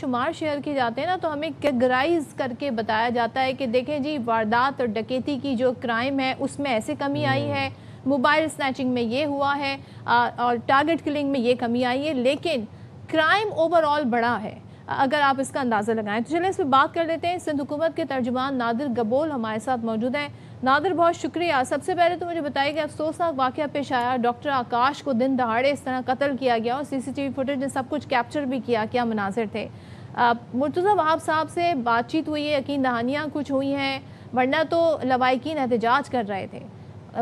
شمار شیئر کیے جاتے ہیں نا تو ہمیں کیٹگرائز کر کے بتایا جاتا ہے کہ دیکھیں جی واردات اور ڈکیتی کی جو کرائم ہے اس میں ایسے کمی آئی ہے، موبائل سنیچنگ میں یہ ہوا ہے اور ٹارگٹ کلنگ میں یہ کمی آئی ہے، لیکن کرائم اوور آل بڑا ہے اگر آپ اس کا اندازہ لگائیں۔ تو چلیں اس پہ بات کر لیتے ہیں۔ سندھ حکومت کے ترجمان نادر گبول ہمارے ساتھ موجود ہیں۔ نادر بہت شکریہ۔ سب سے پہلے تو مجھے بتائیے کہ افسوسناک واقعہ پیش آیا، ڈاکٹر آکاش کو دن دہاڑے اس طرح قتل کیا گیا اور سی سی ٹی وی فوٹیج نے سب کچھ کیپچر بھی کیا، کیا مناظر تھے۔ مرتضی وہاب صاحب سے بات چیت ہوئی ہے، یقین دہانیاں کچھ ہوئی ہیں، ورنہ تو لوائقین احتجاج کر رہے تھے۔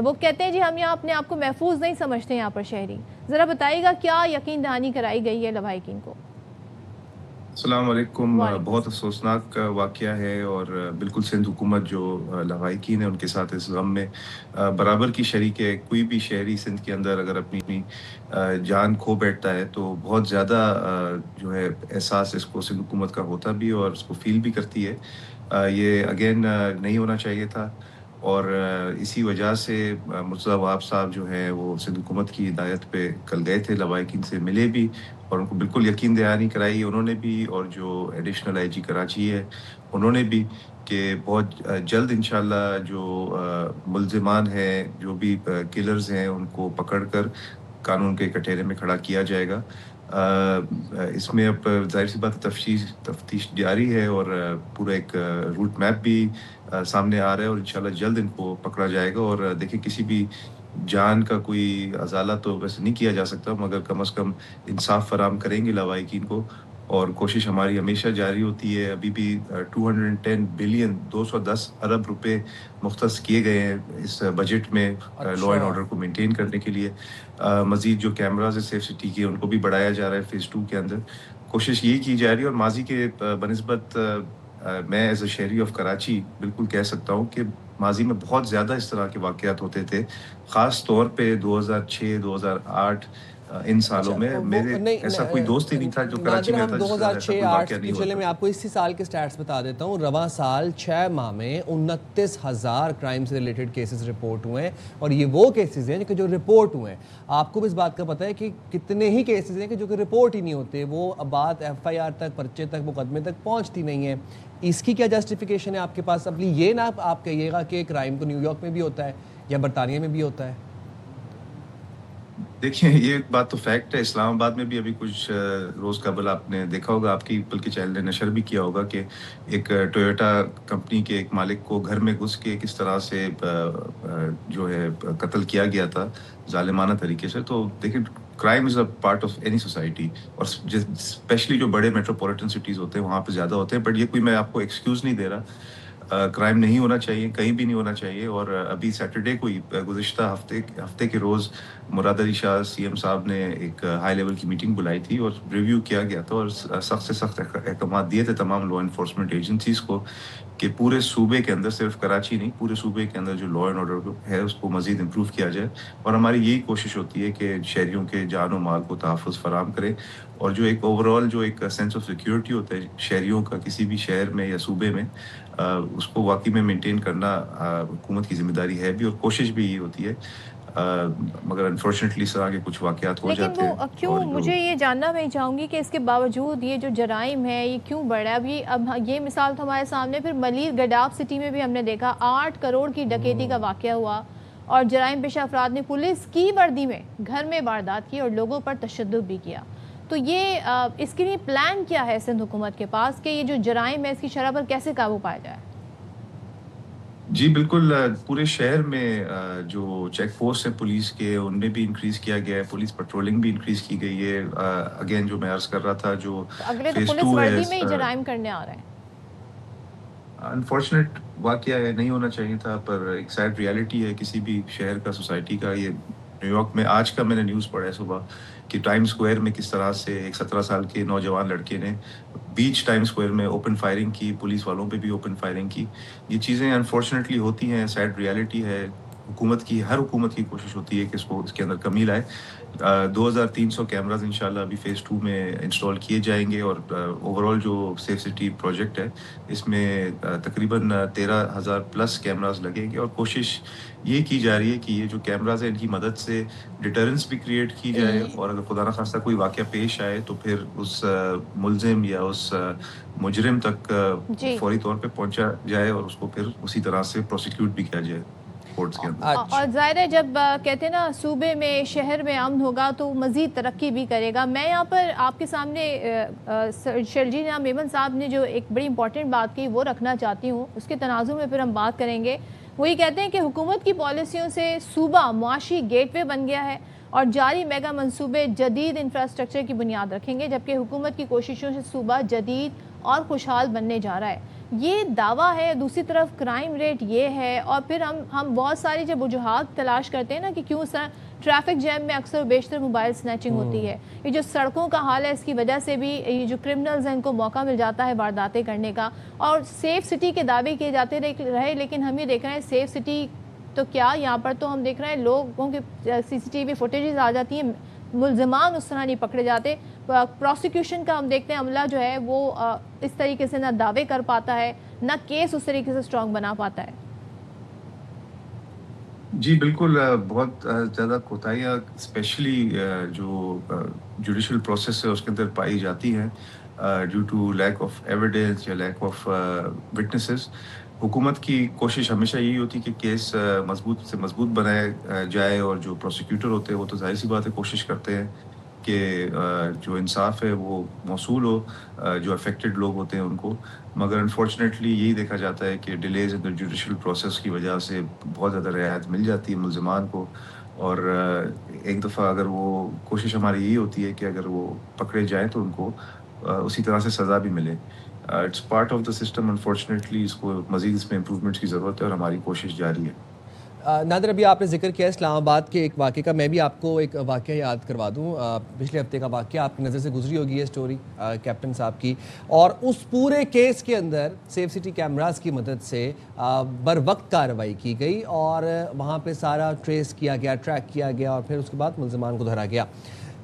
وہ کہتے ہیں جی ہم یہاں اپنے آپ کو محفوظ نہیں سمجھتے یہاں پر شہری۔ ذرا بتائیے گا کیا یقین دہانی کرائی گئی ہے لوائقین کو؟ السلام علیکم۔ وعلیکم بہت السلام۔ افسوسناک واقعہ ہے اور بالکل سندھ حکومت جو لواحقین ہیں ان کے ساتھ اس غم میں برابر کی شریک ہے۔ کوئی بھی شہری سندھ کے اندر اگر اپنی جان کھو بیٹھتا ہے تو بہت زیادہ جو ہے احساس اس کو سندھ حکومت کا ہوتا بھی اور اس کو فیل بھی کرتی ہے۔ یہ اگین نہیں ہونا چاہیے تھا اور اسی وجہ سے مرتضی وہاب صاحب جو ہے وہ سندھ حکومت کی ہدایت پہ کل گئے تھے، لواحقین سے ملے بھی اور ان کو بالکل یقین دہانی کرائی انہوں نے بھی، اور جو ایڈیشنل آئی جی کراچی ہے انہوں نے بھی، کہ بہت جلد انشاءاللہ جو ملزمان ہیں، جو بھی کلرز ہیں، ان کو پکڑ کر قانون کے کٹہرے میں کھڑا کیا جائے گا۔ اس میں اب ظاہر سی بات تفتیش جاری ہے اور پورا ایک روٹ میپ بھی سامنے آ رہا ہے اور انشاءاللہ جلد ان کو پکڑا جائے گا۔ اور دیکھیں کسی بھی جان کا کوئی ازالہ تو ویسے نہیں کیا جا سکتا، مگر کم از کم انصاف فراہم کریں گے لواحقین کو، اور کوشش ہماری ہمیشہ جاری ہوتی ہے۔ ابھی بھی 210 بلین 210 ارب روپے مختص کیے گئے ہیں اس بجٹ میں لا اینڈ آرڈر کو مینٹین کرنے کے لیے۔ مزید جو کیمراز ہے سیف سٹی کے ان کو بھی بڑھایا جا رہا ہے فیز 2 کے اندر۔ کوشش یہی کی جا رہی ہے اور ماضی کے بنسبت میں ایز اے شہری آف کراچی بالکل کہہ سکتا ہوں کہ ماضی میں بہت زیادہ اس طرح کے واقعات ہوتے تھے، خاص طور پہ 2006 2008 ان سالوں میں میرے ایسا کوئی دوست ہی نہیں تھا جو کراچی میں تھا جس طرح ایسا کوئی واقعہ نہیں ہوتا۔ چلے میں آپ کو اسی سال کے سٹیٹس بتا دیتا ہوں۔ رواں سال 6 ماہ میں 29,000 کرائم سے ریلیٹڈ کیسز رپورٹ ہوئے ہیں، اور یہ وہ کیسز ہیں جو رپورٹ ہوئے ہیں۔ آپ کو بھی اس بات کا پتہ ہے کہ کتنے ہی کیسز ہیں کہ جو کہ رپورٹ ہی نہیں ہوتے، وہ بات ایف آئی آر تک، پرچے تک، مقدمے تک پہنچتی نہیں ہے۔ اس کی کیا جسٹیفیکیشن ہے آپ کے پاس؟ اپنی یہ نہ آپ کہیے گا کہ کرائم تو نیو یارک میں بھی ہوتا ہے یا برطانیہ میں بھی ہوتا ہے۔ دیکھیں یہ بات تو فیکٹ ہے، اسلام آباد میں بھی ابھی کچھ روز قبل آپ نے دیکھا ہوگا، آپ کی بلکہ چینل نے نشر بھی کیا ہوگا کہ ایک ٹویوٹا کمپنی کے ایک مالک کو گھر میں گھس کے کس طرح سے جو ہے قتل کیا گیا تھا ظالمانہ طریقے سے۔ تو دیکھیں crime is a part of any society, اور اسپیشلی جو بڑے میٹروپولیٹن سٹیز ہوتے ہیں وہاں پہ زیادہ ہوتے ہیں، بٹ یہ کوئی میں آپ کو ایکسکیوز نہیں دے رہا۔ کرائم نہیں ہونا چاہیے، کہیں بھی نہیں ہونا چاہیے۔ اور ابھی سیٹرڈے کو ہی گزشتہ ہفتے کے روز مراد علی شاہ سی ایم صاحب نے ایک ہائی لیول کی میٹنگ بلائی تھی اور ریویو کیا گیا تھا، اور سخت سے سخت احکامات دیے تھے تمام لا انفورسمنٹ ایجنسیز کو کہ پورے صوبے کے اندر، صرف کراچی نہیں، پورے صوبے کے اندر جو لا اینڈ آرڈر ہے اس کو مزید امپروو کیا جائے۔ اور ہماری یہی کوشش ہوتی ہے کہ شہریوں کے جان و مال کو تحفظ فراہم کرے، اور جو ایک اوور آل جو ایک سینس آف سیکیورٹی ہوتا ہے شہریوں کا کسی بھی شہر میں یا صوبے میں، اس کو واقعی میں مینٹین کرنا حکومت کی ذمہ داری ہے بھی، اور کوشش بھی یہ ہوتی ہے۔ مگر انفارچونیٹلی اس طرح کے کچھ واقعات ہو لیکن جاتے ہیں۔ وہ کیوں، مجھے یہ جاننا میں چاہوں گی کہ اس کے باوجود یہ جو جرائم ہے یہ کیوں بڑھ رہا ہے؟ اب یہ مثال تو ہمارے سامنے، پھر ملیر گڈاف سٹی میں بھی ہم نے دیکھا 8 کروڑ کی ڈکیتی کا واقعہ ہوا اور جرائم پیشہ افراد نے پولیس کی وردی میں گھر میں واردات کی اور لوگوں پر تشدد بھی کیا۔ تو یہ اس کے لیے پلان کیا ہے سندھ حکومت کے پاس کہ یہ جو جرائم ہے اس کی شرح پر کیسے قابو پایا جائے؟ جی بالکل، پورے شہر میں جو چیک پوسٹ ہیں پولیس کے ان میں بھی انکریز کیا گیا ہے، پولیس پیٹرولنگ بھی انکریز کی گئی ہے۔ اگین جو میں عرض کر رہا تھا، جو اگلے تو فیز پولیس 2 ہے، وردی میں ہی جرائم کرنے آ رہے ہیں۔ انفارچونیٹ واقعہ ہے، نہیں ہونا چاہیے تھا، پر ایک سیڈ ریالٹی ہے کسی بھی شہر کا، سوسائٹی کا۔ یہ نیو یارک میں آج کا میں نے نیوز پڑھا ہے صبح کہ ٹائم سکوائر میں کس طرح سے ایک 17 سال کے نوجوان لڑکے نے بیچ ٹائم سکوائر میں اوپن فائرنگ کی، پولیس والوں پہ بھی اوپن فائرنگ کی۔ یہ چیزیں انفارچونیٹلی ہوتی ہیں، سیڈ ریالٹی ہے۔ हर हुकूमत की कोशिश होती है कि इसके अंदर कमी लाए। 2300 कैमरास इंशाल्लाह अभी फ़ेज़ 2 में इंस्टॉल किए जाएंगे और ओवरऑल जो सेफ सिटी प्रोजेक्ट है इसमें तकरीबन 13,000 प्लस कैमरास लगेंगे और कोशिश ये की जा रही है कि ये जो कैमरास हैं इनकी मदद से डिटरेंस भी क्रिएट की जाए और अगर खुदा न खास्ता कोई वाक़या पेश आए तो फिर उस मुलजिम या उस मुजरिम तक फौरी तौर पे पहुंचा जाए और उसको फिर उसी तरह से प्रोसिक्यूट भी किया जाए कोर्ट्स के अंदर। और ज़ाहिर है जब कहते हैं ना सूबे में शहर में अमन होगा तो मज़ीद तरक्की भी करेगा। मैं यहाँ पर आपके सामने शर्जील मेमन साहब ने जो एक बड़ी इंपॉर्टेंट बात की वो रखना चाहती हूँ, उसके तनाज़ुर में फिर हम बात करेंगे। वही कहते हैं कि हुकूमत की पॉलिसियों से सूबा मुआशी गेटवे बन गया है और जारी मेगा मंसूबे जदीद इंफ्रास्ट्रक्चर की बुनियाद रखेंगे, जबकि हुकूमत की कोशिशों से सूबा जदीद और खुशहाल बनने जा रहा है, ये दावा है। दूसरी तरफ क्राइम रेट ये है और फिर हम बहुत सारी जब वजूहात तलाश करते हैं ना कि क्यों ट्रैफिक जैम में अक्सर बेशतर मोबाइल स्नैचिंग होती है, ये जो सड़कों का हाल है इसकी वजह से भी ये जो क्रिमिनल्स हैं इनको मौका मिल जाता है वारदातें करने का। और सेफ सिटी के दावे किए जाते रहे, लेकिन हम ये देख रहे हैं सेफ सिटी तो क्या, यहाँ पर तो हम देख रहे हैं लोगों के CCTV फुटेजेस आ जाती हैं, मुल्ज़िमान उस तरह नहीं पकड़े जाते। प्रोसिक्यूशन का हम देखते हैं अमला जो है वो इस तरीके से ना दावे कर पाता है, ना केस उस तरीके से स्ट्रॉन्ग बना पाता है। जी बिल्कुल, बहुत ज़्यादा कोताहियाँ स्पेशली जो जुडिशल प्रोसेस है उसके अंदर पाई जाती हैं due to lack of evidence या लैक ऑफ विटनेसेस। हुकूमत की कोशिश हमेशा यही होती है कि केस मजबूत से मजबूत बनाया जाए और जो प्रोसिक्यूटर होते हैं वो तो जाहिर सी बात है कोशिश करते हैं कि जो इंसाफ है वो मौसूल हो जो अफेक्टेड लोग होते हैं उनको, मगर अनफॉर्चुनेटली यही देखा जाता है कि delays in the judicial process की वजह से बहुत ज़्यादा रियायत मिल जाती है मुल्ज़िमान को। और एक दफ़ा अगर वो कोशिश हमारी यही होती है कि अगर वो पकड़े जाएँ तो उनको उसी तरह से सज़ा भी मिले। It's part of the system, unfortunately इसको मज़ीद इसमें इम्प्रूवमेंट्स की ज़रूरत है और हमारी कोशिश जारी है। नादिर, अभी आपने जिक्र किया इस्लामाबाद के एक वाक़े का, मैं भी आपको एक वाक़या याद करवा दूं। पिछले हफ्ते का वाक़या आपकी नज़र से गुजरी होगी ये स्टोरी कैप्टन साहब की, और उस पूरे केस के अंदर सेफ सिटी कैमरास की मदद से बर वक्त कार्रवाई की गई और वहाँ पे सारा ट्रेस किया गया, ट्रैक किया गया और फिर उसके बाद मुल्ज़िमान को धरा गया।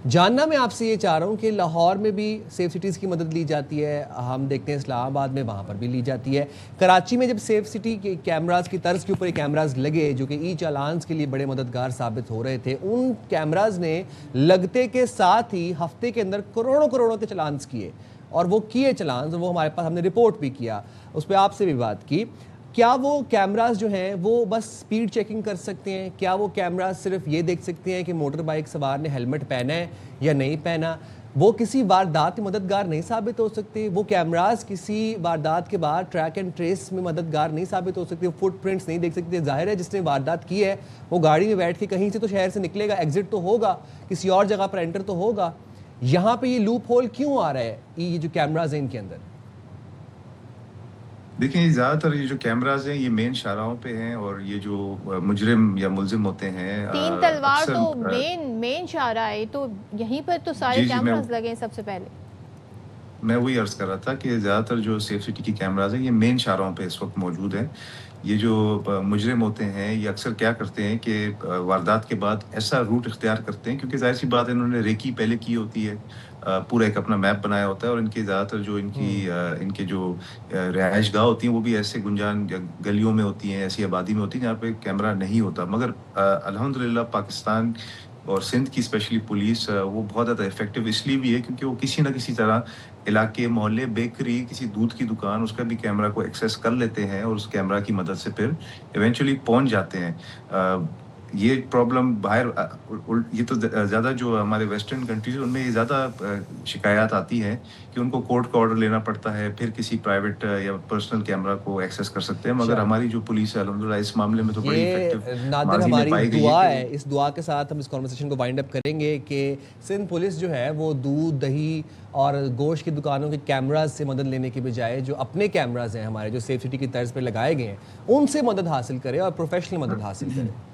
जानना मैं आपसे ये चाह रहा हूँ कि लाहौर में भी सेफ सिटीज़ की मदद ली जाती है, हम देखते हैं इस्लामाबाद में वहाँ पर भी ली जाती है। कराची में जब सेफ सिटी के कैमरास की तर्ज के ऊपर ये कैमरास लगे जो कि ई चालान्स के लिए बड़े मददगार साबित हो रहे थे, उन कैमरास ने लगते के साथ ही हफ्ते के अंदर करोड़ों के चलान्स किए, और वो किए चलान्स, वो हमारे पास, हमने रिपोर्ट भी किया, उस पर आपसे भी बात की। क्या वो कैमरास जो हैं वो बस स्पीड चेकिंग कर सकते हैं? क्या वो कैमरास सिर्फ ये देख सकते हैं कि मोटर बाइक सवार ने हेलमेट पहना है या नहीं पहना? वो किसी वारदात में मददगार नहीं साबित हो सकते? वो कैमरास किसी वारदात के बाद ट्रैक एंड ट्रेस में मददगार नहीं साबित हो सकते? फुट प्रिंट्स नहीं देख सकते? जाहिर है जिसने वारदात की है वो गाड़ी में बैठ के कहीं से तो शहर से निकलेगा, एग्जिट तो होगा, किसी और जगह पर एंटर तो होगा। यहाँ पे ये लूप होल क्यों आ रहा है ये जो कैमराज हैं इनके अंदर? देखिए, ज़्यादातर ये जो कैमराज हैं ये मेन शाहराहों पे हैं और ये जो मुजरिम या मुल्जिम होते हैं, तीन तलवार तो मेन शाहरा है, तो यहीं पर तो सारे कैमरास लगे हैं। सबसे पहले मैं वही अर्ज कर रहा था कि ज़्यादातर जो सेफ सिटी की कैमराज हैं ये मेन शाहराहों पे इस वक्त मौजूद हैं। ये जो मुजरिम होते हैं ये अक्सर क्या करते हैं कि वारदात के बाद ऐसा रूट इख्तियार करते हैं, क्योंकि जाहिर सी बात है इन्होंने रेकी पहले की होती है, पूरा एक अपना मैप बनाया होता है और इनके ज़्यादातर जो इनके जो रिहाइश गाह होती हैं वो भी ऐसे गुंजान गलियों में होती हैं, ऐसी आबादी में होती हैं जहाँ पे कैमरा नहीं होता। मगर अल्हम्दुलिल्लाह पाकिस्तान और सिंध की स्पेशली पुलिस वो बहुत ज़्यादा इफेक्टिव इसलिए भी है क्योंकि वो किसी ना किसी तरह इलाके, मोहल्ले, बेकरी, किसी दूध की दुकान, उसका भी कैमरा को एक्सेस कर लेते हैं और उस कैमरा की मदद से फिर इवेंचुअली पहुंच जाते हैं। ये प्रॉब्लम बाहर ये तो ज़्यादा जो हमारे वेस्टर्न कंट्रीज उनमें ये ज़्यादा शिकायत आती है कि उनको कोर्ट का ऑर्डर लेना पड़ता है, फिर किसी प्राइवेट या पर्सनल कैमरा को एक्सेस कर सकते हैं। मगर हमारी जो पुलिस है अल्हम्दुलिल्लाह इस मामले में तो बड़ी इफेक्टिव नादिर हमारी दुआ है। इस दुआ के साथ हम इस कॉन्वर्सेशन को वाइंड अप करेंगे कि सिंध पुलिस जो है वो दूध, दही और गोश्त की दुकानों के कैमराज से मदद लेने के बजाय जो अपने कैमराज हैं हमारे जो सेफ सिटी की तर्ज पर लगाए गए हैं उनसे मदद हासिल करे और प्रोफेशनल मदद हासिल करे।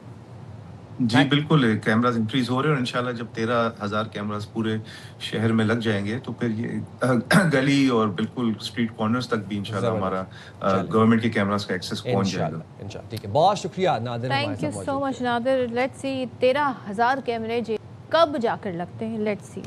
جی بالکل کیمراز انکریز ہو رہے ہیں اور انشاءاللہ جب 13,000 کیمراز پورے شہر میں لگ جائیں گے تو پھر یہ گلی اور بالکل اسٹریٹ کارنرز تک بھی انشاءاللہ ہمارا گورنمنٹ کے کیمراز کا ایکسیس پہنچ جائے گا. انشاءاللہ. ٹھیک ہے، بہت شکریہ Nadir. Thank you so much Nadir. Let's see 13,000 کیمرے کب جا کر لگتے ہیں. لیٹس سی.